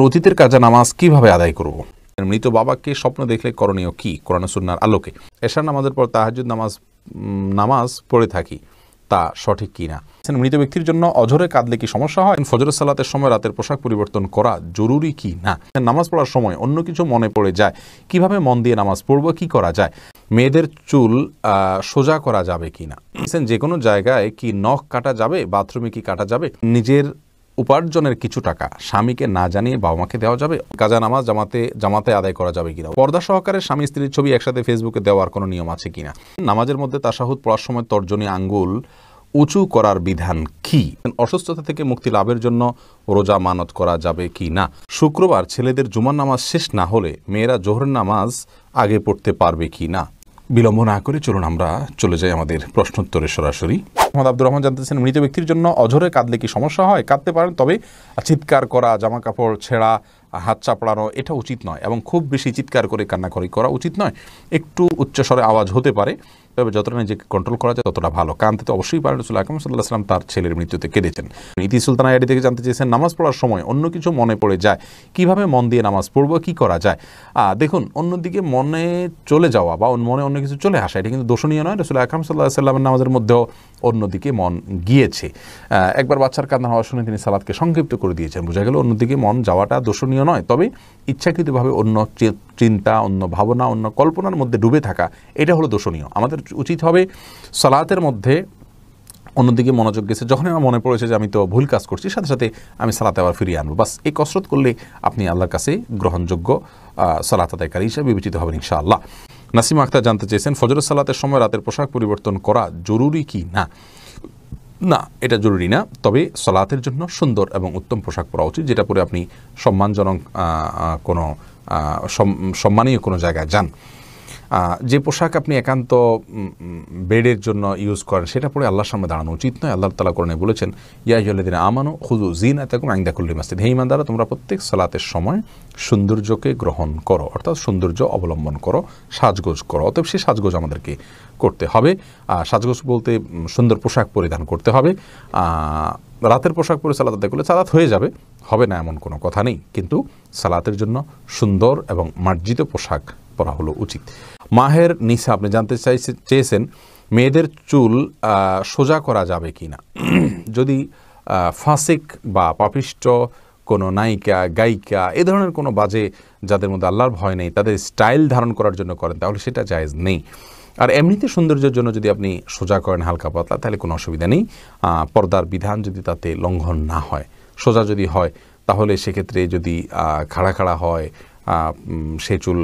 অতীতের কাজা নামাজ কিভাবে আদায় করব? মৃত বাবাকে স্বপ্ন দেখলে করণীয় কি কোরআন সুন্নাহর আলোকে? এশার নামাজের পর তাহাজ্জুদ নামাজ পড়ে থাকি, তা সঠিক কি না? মৃত ব্যক্তির জন্য অঝরে কাঁদলে কি সমস্যা হয়? ফজরের সালাতের সময় রাতের পোশাক পরিবর্তন করা জরুরি কি না? নামাজ পড়ার সময় অন্য কিছু মনে পড়ে যায়, কিভাবে মন দিয়ে নামাজ পড়ব, কি করা যায়? মেয়েদের চুল সোজা করা যাবে কি না? যে কোনো জায়গায় কি নখ কাটা যাবে, বাথরুমে কি কাটা যাবে? নিজের উপার্জনের কিছু টাকা স্বামীকে না জানিয়ে বাবা মাকে দেওয়া যাবে? কাজা নামাজ জামাতে আদায় করা যাবে কিনা? পর্দা সহকারে স্বামী স্ত্রীর ছবি একসাথে ফেসবুকে দেওয়ার কোনো নিয়ম আছে কিনা? নামাজের মধ্যে তাশাহুদ পড়ার সময় তর্জনী আঙ্গুল উঁচু করার বিধান কি? অসুস্থতা থেকে মুক্তি লাভের জন্য রোজা মানত করা যাবে কি না? শুক্রবার ছেলেদের জুমার নামাজ শেষ না হলে মেয়েরা জোহরের নামাজ আগে পড়তে পারবে কি না? বিলম্ব না করে চলুন আমরা চলে যাই আমাদের প্রশ্নোত্তরে সরাসরি। মোহাম্মদ আব্দুর রহমান জানতেছেন, মৃত ব্যক্তির জন্য অঝরে কাঁদলে কি সমস্যা হয়? কাঁদতে পারেন, তবে চিৎকার করা, জামা কাপড় ছেঁড়া, হাত চাপড়ানো এটা উচিত নয়, এবং খুব বেশি চিৎকার করে কান্নাকারি করা উচিত নয়। একটু উচ্চস্বরে আওয়াজ হতে পারে, তবে যতটা নিজেকে কন্ট্রোল করা যায় ততটা ভালো। কাঁদতে তো অবশ্যই পারেন। রাসূল আকরাম সাল্লাল্লাহু আলাইহি ওয়াসাল্লাম তার ছেলের মৃত্যুতে কেঁদেছেন। ইতি সুলতানা আইডি থেকে জানতে চেয়েছেন, নামাজ পড়ার সময় অন্য কিছু মনে পড়ে যায়, কিভাবে মন দিয়ে নামাজ পড়বো, কি করা যায়? দেখুন, অন্যদিকে মনে চলে যাওয়া বা মনে অন্য কিছু চলে আসা, এটা কিন্তু দোষণীয় নয়। রাসূল আকরাম সাল্লাল্লাহু আলাইহি ওয়াসাল্লামের নামাজের মধ্যেও অন্যদিকে মন গিয়েছে। একবার বাচ্চার কান্না হওয়া শুনে তিনি সালাতকে সংক্ষিপ্ত করে দিয়েছেন। বোঝা গেল অন্যদিকে মন যাওয়াটা দোষণীয় নয়, তবে ইচ্ছাকৃতভাবে অন্য চিন্তা, অন্য ভাবনা, অন্য কল্পনার মধ্যে ডুবে থাকা, এটা হলো দোষণীয়। আমাদের উচিত হবে সালাতের মধ্যে অন্যদিকে মনোযোগ গেছে, যখন আমার মনে পড়েছে যে আমি তো ভুল কাজ করছি, সাথে সাথে আমি সালাতে আবার ফিরিয়ে আনবো। বাস এই কসরত করলে আপনি আল্লাহর কাছে গ্রহণযোগ্য সালাত আদায়কারী হিসেবে বিবেচিত হবেন ইনশাআল্লাহ। নাসিমা আক্তার জানতে চেয়েছেন, ফজরের সালাতের সময় রাতের পোশাক পরিবর্তন করা জরুরি কি না? না, এটা জরুরি না, তবে সালাতের জন্য সুন্দর এবং উত্তম পোশাক পরা উচিত, যেটা পরে আপনি সম্মানজনক কোনো সম্মানীয় কোনো জায়গায় যান। যে পোশাক আপনি একান্ত বেডের জন্য ইউজ করেন, সেটা পরে আল্লাহর সামনে দাঁড়ানো উচিত নয়। আল্লাহ তাআলা কোরআনে বলেছেন, ইয়া আইয়ুহাল্লাযীনা আমানু খুযু যিনাতাকুম ইনদা কুল্লি মাসজিদ। হে ঈমানদাররা, তোমরা প্রত্যেক সালাতের সময় সৌন্দর্যকে গ্রহণ করো, অর্থাৎ সৌন্দর্য অবলম্বন করো, সাজগোজ করো। অতএব সেই সাজগোজ আমাদেরকে করতে হবে। সাজগোজ বলতে সুন্দর পোশাক পরিধান করতে হবে। রাতের পোশাক পরে সালাত আদায় করলে সালাত হয়ে যাবে, হবে না এমন কোনো কথা নেই, কিন্তু সালাতের জন্য সুন্দর এবং মার্জিত পোশাক পরা হলো উচিত। মাহের নিসা আপনি জানতে চেয়েছেন, মেয়েদের চুল সোজা করা যাবে কি না? যদি ফাসিক বা পাপিষ্ট কোনো নায়িকা, গায়িকা, এ ধরনের কোনো বাজে, যাদের মধ্যে আল্লাহর ভয় নেই, তাদের স্টাইল ধারণ করার জন্য করেন, তাহলে সেটা জায়েজ নেই। আর এমনিতে সৌন্দর্যের জন্য যদি আপনি সোজা করেন হালকা পাতলা, তাহলে কোনো অসুবিধা নেই। পর্দার বিধান যদি তাতে লঙ্ঘন না হয়, সোজা যদি হয়, তাহলে সেক্ষেত্রে যদি খাড়া খাড়া হয়, সে চুল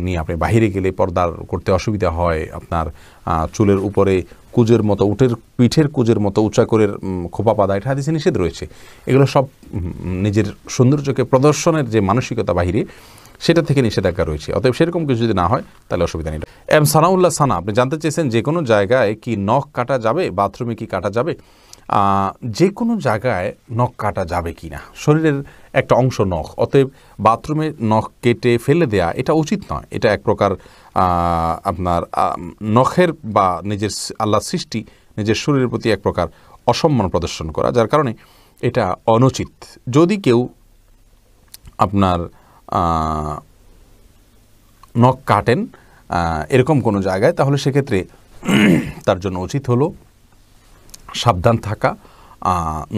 নিয়ে আপনি বাহিরে গেলে পর্দার করতে অসুবিধা হয়, আপনার চুলের উপরে কুজের মতো, পিঠের কুজের মতো উঁচা করে খোপা পাদা, এটা হাদিসে নিষেধ রয়েছে। এগুলো সব নিজের সৌন্দর্যকে প্রদর্শনের যে মানসিকতা বাহিরে, সেটা থেকে নিষেধাজ্ঞা রয়েছে। অতএব সেরকম কিছু যদি না হয় তাহলে অসুবিধা নেই। সানাউল্লাহ সানা আপনি জানতে চেয়েছেন, যে কোনো জায়গায় কি নখ কাটা যাবে, বাথরুমে কি কাটা যাবে? যে কোনো জায়গায় নখ কাটা যাবে কি না, শরীরের একটা অংশ নখ, অতএব বাথরুমে নখ কেটে ফেলে দেয়া এটা উচিত নয়। এটা এক প্রকার আপনার নখের বা নিজের আল্লাহ সৃষ্টি, নিজের শরীরের প্রতি এক প্রকার অসম্মান প্রদর্শন করা, যার কারণে এটা অনুচিত। যদি কেউ আপনার নখ কাটেন এরকম কোনো জায়গায়, তাহলে সেক্ষেত্রে তার জন্য উচিত হলো সাবধান থাকা।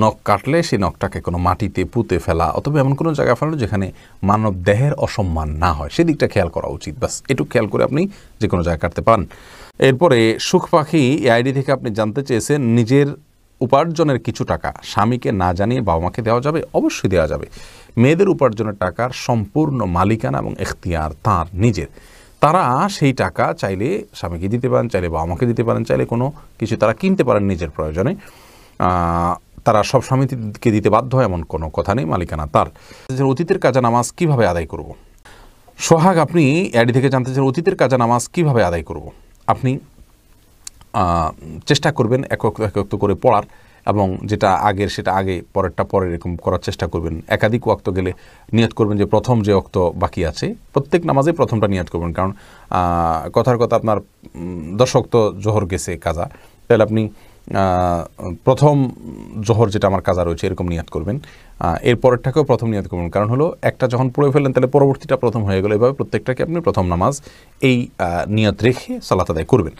নখ কাটলে সেই নখটাকে কোনো মাটিতে পুঁতে ফেলা, অথবা এমন কোনো জায়গায় ফেলানো যেখানে মানব দেহের অসম্মান না হয়, সেদিকটা খেয়াল করা উচিত। বাস এটুকু খেয়াল করে আপনি যে কোনো জায়গায় কাটতে পারেন। এরপরে সুখ পাখি আইডি থেকে আপনি জানতে চেয়েছেন, নিজের উপার্জনের কিছু টাকা স্বামীকে না জানিয়ে বাবা মাকে দেওয়া যাবে? অবশ্যই দেওয়া যাবে। মেয়েদের উপার্জনের টাকার সম্পূর্ণ মালিকানা এবং এখতিয়ার তার নিজের। তারা সেই টাকা চাইলে স্বামীকে দিতে পারেন, চাইলে বাবা মাকে দিতে পারেন, চাইলে কোনো কিছু তারা কিনতে পারেন নিজের প্রয়োজনে। তারা সব স্বামীকে দিতে বাধ্য হয় এমন কোনো কথা নেই, মালিকানা তার। অতীতের কাজা নামাজ কিভাবে আদায় করব? সোহাগ আপনি অ্যাডি থেকে জানতে চান, অতীতের কাজা নামাজ কিভাবে আদায় করব? আপনি চেষ্টা করবেন একক করে পড়ার, এবং যেটা আগের সেটা আগে, পরেরটা পরে, এরকম করার চেষ্টা করবেন। একাধিক ওয়াক্ত গেলে নিয়ত করবেন যে প্রথম যে ওয়াক্ত বাকি আছে প্রত্যেক নামাজে প্রথমটা নিয়ত করবেন, কারণ কথার কথা আপনার 10 ওয়াক্ত জোহর গেছে কাজা, তাহলে আপনি প্রথম জোহর যেটা আমার কাজা রয়েছে এরকম নিয়াত করবেন, এরপরেরটাকেও প্রথম নিয়াত করবেন। কারণ হলো একটা যখন পড়ে ফেললেন তাহলে পরবর্তীটা প্রথম হয়ে গেল। এভাবে প্রত্যেকটাকে আপনি প্রথম নামাজ এই নিয়ত রেখে সালাত আদায় করবেন।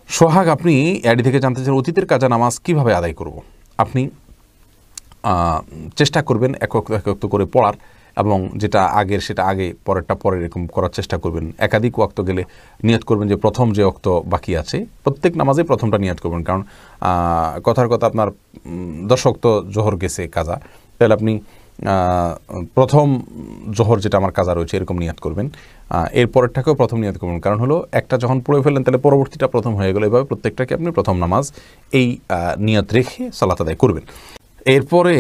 সোহাগ আপনি অ্যাডি থেকে জানতে চান অতীতের কাজা নামাজ কিভাবে আদায় করব। আপনি চেষ্টা করবেন এক ওয়াক্ত করে পড়ার, এবং যেটা আগের সেটা আগে, পরেরটা পরে, এরকম করার চেষ্টা করবেন। একাধিক ওয়াক্ত গেলে নিয়ত করবেন যে প্রথম যে ওয়াক্ত বাকি আছে প্রত্যেক নামাজে প্রথমটা নিয়ত করবেন। কারণ কথার কথা আপনার 10 ওয়াক্ত জোহর গেছে কাজা, তাহলে আপনি প্রথম জোহর যেটা আমার কাজা রয়েছে এরকম নিয়ত করবেন, এরপরেরটাকেও প্রথম নিয়ত করবেন। কারণ হলো একটা যখন পড়ে ফেললেন তাহলে পরবর্তীটা প্রথম হয়ে গেল। এভাবে প্রত্যেকটাকে আপনি প্রথম নামাজ এই নিয়ত রেখে সালাত আদায় করবেন। এরপরে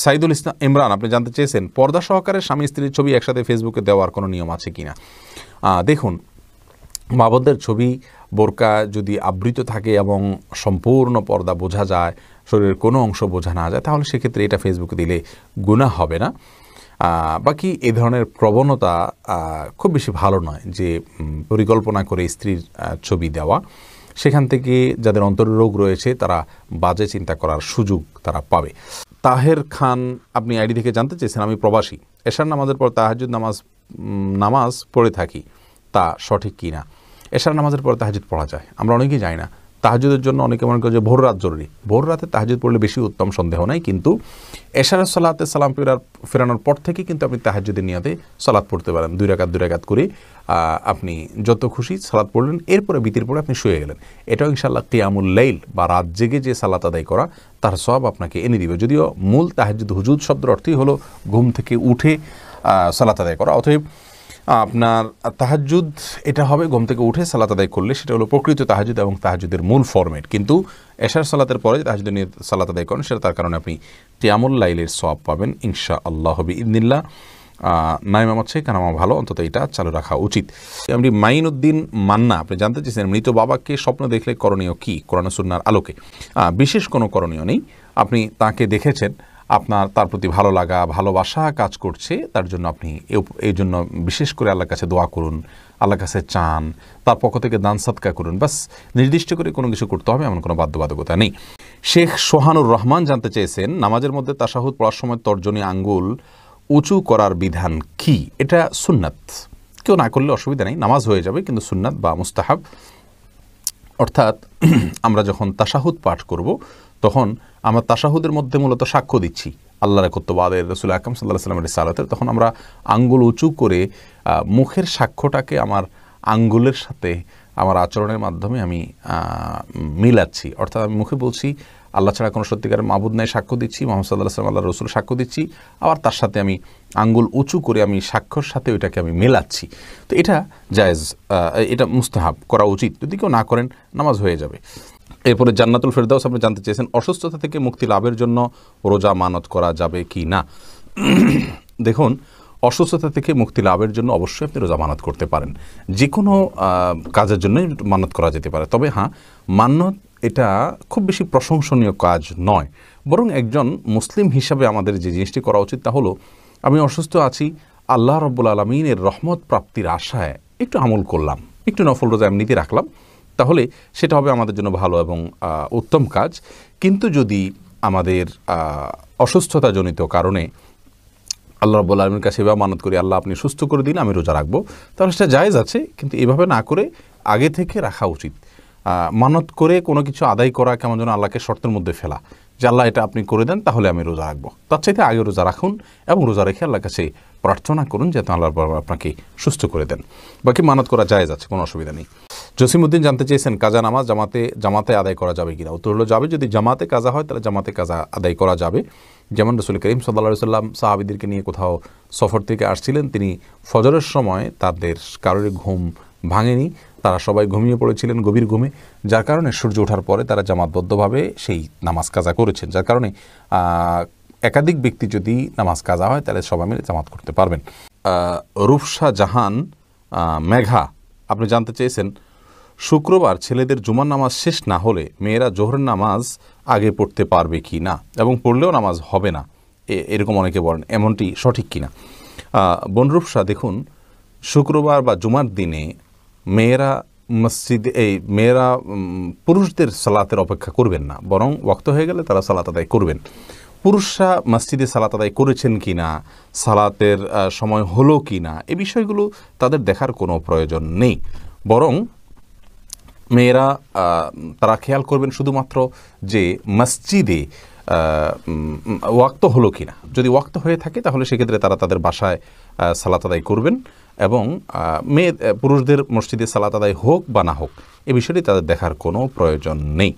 সাইদুল ইসলাম ইমরান আপনি জানতে চেয়েছেন পর্দা সহকারে স্বামী স্ত্রীর ছবি একসাথে ফেসবুকে দেওয়ার কোনো নিয়ম আছে কিনা। দেখুন, মা বোনদের ছবি বোরকা যদি আবৃত থাকে এবং সম্পূর্ণ পর্দা বোঝা যায়, শরীরের কোনো অংশ বোঝা না যায়, তাহলে সেক্ষেত্রে এটা ফেসবুকে দিলে গুনাহ হবে না। বাকি এই ধরনের প্রবণতা খুব বেশি ভালো নয়, যে পরিকল্পনা করে স্ত্রীর ছবি দেওয়া। সেখান থেকে যাদের অন্তররোগ রয়েছে তারা বাজে চিন্তা করার সুযোগ তারা পাবে। তাহের খান আপনি আইডি থেকে জানতে চেয়েছেন আমি প্রবাসী, এশার নামাজের পর তাহাজ্জুদ নামাজ পড়ে থাকি, তা সঠিক কি না। এশার নামাজের পর তাহাজ্জুদ পড়া যায়, আমরা অনেকেই জানি না। তাহাজ্জুদের জন্য অনেকে মনে করে যে ভোর রাত জরুরি, ভোর রাতে তাহাজ্জুদ পড়লে বেশি উত্তম, সন্দেহ নাই। কিন্তু এশারের সালাতে সালাম ফেরানোর পর থেকে কিন্তু আপনি তাহাজ্জুদের নিয়াতে সালাত পড়তে পারেন। 2 রাকাত করে আপনি যত খুশি সালাত পড়লেন, এরপরে বিতির পরে আপনি শুয়ে গেলেন। এটাও ইনশাআল্লাহ কিয়ামুল লাইল বা রাত জেগে যে সালাত আদায় করা তার সওয়াব আপনাকে এনে দিবে। যদিও মূল তাহাজ্জুদ হুজুদ শব্দের অর্থই হলো ঘুম থেকে উঠে সালাত আদায় করা। অতএব আপনার তাহাজ্জুদ এটা হবে ঘুম থেকে উঠে সালাত আদায় করলে, সেটা হলো প্রকৃত তাহাজ্জুদ এবং তাহাজ্জুদের মূল ফরম্যাট। কিন্তু এশার সালাতের পরে তাহাজ্জুদ নিয়ে সালাত আদায় করেন, সেটা তার কারণে আপনি কিয়ামুল লাইলের সওয়াব পাবেন ইনশাআল্লাহ বিইذনিল্লাহ। নাইমা হচ্ছে কানামা ভালো, অন্তত এটা চালু রাখা উচিত। আপনি মাইনুদ্দিন মান্না আপনি জানতে চেয়েছেন মৃত বাবাকে স্বপ্ন দেখলে করণীয় কি কোরআন ও সুন্নাহর আলোকে। বিশেষ কোনো করণীয় নেই। আপনি তাকে দেখেছেন, আপনার তার প্রতি ভালো লাগা ভালোবাসা কাজ করছে, তার জন্য আপনি এই জন্য বিশেষ করে আল্লাহর কাছে দোয়া করুন, আল্লাহর কাছে চান, তার পক্ষ থেকে দান সাদকা করুন। বাস, নির্দিষ্ট করে কোনো কিছু করতে হবে এমন কোনো বাধ্যবাধকতা নেই। শেখ সোহানুর রহমান জানতে চেয়েছেন নামাজের মধ্যে তাশাহুদ পড়ার সময় তর্জনী আঙ্গুল উঁচু করার বিধান কি। এটা সুন্নাত, কেউ না করলে অসুবিধা নেই, নামাজ হয়ে যাবে, কিন্তু সুন্নাত বা মুস্তাহাব। অর্থাৎ আমরা যখন তাশাহুদ পাঠ করব তখন আমরা তাশাহুদের মধ্যে মূলত সাক্ষ্য দিচ্ছি আল্লাহর একত্ববাদের, রাসূল আকরাম সাল্লাল্লাহু আলাইহি ওয়াসাল্লামের রিসালাতের। তখন আমরা আঙ্গুল উঁচু করে মুখের সাক্ষ্যটাকে আমার আঙ্গুলের সাথে আমার আচরণের মাধ্যমে আমি মিলাচ্ছি। অর্থাৎ আমি মুখে বলছি আল্লাহ ছাড়া কোনো সত্যিকারের মাবুদ নাই, সাক্ষ্য দিচ্ছি মুহাম্মদ সাল্লাল্লাহু আলাইহি ওয়াসাল্লাম আল্লাহর রাসূল সাক্ষ্য দিচ্ছি, আবার তার সাথে আমি আঙ্গুল উঁচু করে আমি সাক্ষ্যর সাথে ওইটাকে আমি মেলাচ্ছি। তো এটা জায়েজ, এটা মুস্তাহাব, করা উচিত। যদি কেউ না করেন নামাজ হয়ে যাবে। এরপরে জান্নাতুল ফেরদাউস আপনি জানতে চেয়েছেন অসুস্থতা থেকে মুক্তি লাভের জন্য রোজা মানত করা যাবে কি না। দেখুন, অসুস্থতা থেকে মুক্তি লাভের জন্য অবশ্যই আপনি রোজা মানত করতে পারেন, যে কোনো কাজের জন্যই মানত করা যেতে পারে। তবে হ্যাঁ, মানত এটা খুব বেশি প্রশংসনীয় কাজ নয়, বরং একজন মুসলিম হিসাবে আমাদের যে জিনিসটি করা উচিত তা হলো আমি অসুস্থ আছি, আল্লাহ রাব্বুল আলামিনের রহমত প্রাপ্তির আশায় একটু আমল করলাম, একটু নফল রোজা এমনিতে রাখলাম, তাহলে সেটা হবে আমাদের জন্য ভালো এবং উত্তম কাজ। কিন্তু যদি আমাদের অসুস্থতাজনিত কারণে আল্লাহ রাব্বুল আলামিনের কাছে এভাবে মানত করি আল্লাহ আপনি সুস্থ করে দিন আমি রোজা রাখবো, তাহলে সেটা জায়েজ আছে, কিন্তু এভাবে না করে আগে থেকে রাখা উচিত। মানত করে কোনো কিছু আদায় করা কেমন যেন আল্লাহকে শর্তের মধ্যে ফেলা, যে আল্লাহ এটা আপনি করে দেন তাহলে আমি রোজা রাখবো। তার চাইতে আগে রোজা রাখুন এবং রোজা রেখে আল্লাহর কাছে প্রার্থনা করুন যাতে আল্লাহ আপনাকে সুস্থ করে দেন। বাকি মানত করা জায়েজ আছে, কোনো অসুবিধা নেই। জসিমউদ্দিন জানতে চেয়েছেন কাজা নামাজ জামাতে আদায় করা যাবে কিনা। উত্তর হলো যাবে। যদি জামাতে কাজা হয় তাহলে জামাতে কাজা আদায় করা যাবে। যেমন রাসূল করিম সাল্লাল্লাহু আলাইহি ওয়াসাল্লাম সাহাবীদেরকে নিয়ে কোথাও সফর থেকে আসছিলেন, তিনি ফজরের সময় তাদের কারোর ঘুম ভাঙেনি, তারা সবাই ঘুমিয়ে পড়েছিলেন গভীর ঘুমে, যার কারণে সূর্য ওঠার পরে তারা জামাতবদ্ধভাবে সেই নামাজ কাজা করেছেন। যার কারণে একাধিক ব্যক্তি যদি নামাজ কাজা হয় তাহলে সবাই মিলে জামাত করতে পারবেন। রূপসা জাহান মেঘা আপনি জানতে চেয়েছেন শুক্রবার ছেলেদের জুমার নামাজ শেষ না হলে মেয়েরা জোহরের নামাজ আগে পড়তে পারবে কি না, এবং পড়লেও নামাজ হবে না, এরকম অনেকে বলেন, এমনটি সঠিক কিনা। বনরূপসা দেখুন, শুক্রবার বা জুমার দিনে মেয়েরা মসজিদে এই মেয়েরা পুরুষদের সালাতের অপেক্ষা করবেন না, বরং ওয়াক্ত হয়ে গেলে তারা সালাত আদায় করবেন। পুরুষরা মসজিদে সালাত আদায় করেছেন কি না, সালাতের সময় হলো কি না, এই বিষয়গুলো তাদের দেখার কোনো প্রয়োজন নেই, বরং মেয়েরা তারা খেয়াল করবেন শুধুমাত্র যে মসজিদে ওয়াক্ত হলো কিনা। যদি ওয়াক্ত হয়ে থাকে তাহলে সেক্ষেত্রে তারা তাদের বাসায় সালাত আদায় করবেন, এবং পুরুষদের মসজিদে সালাত আদায় হোক বা না হোক এ বিষয়টি তাদের দেখার কোনো প্রয়োজন নেই।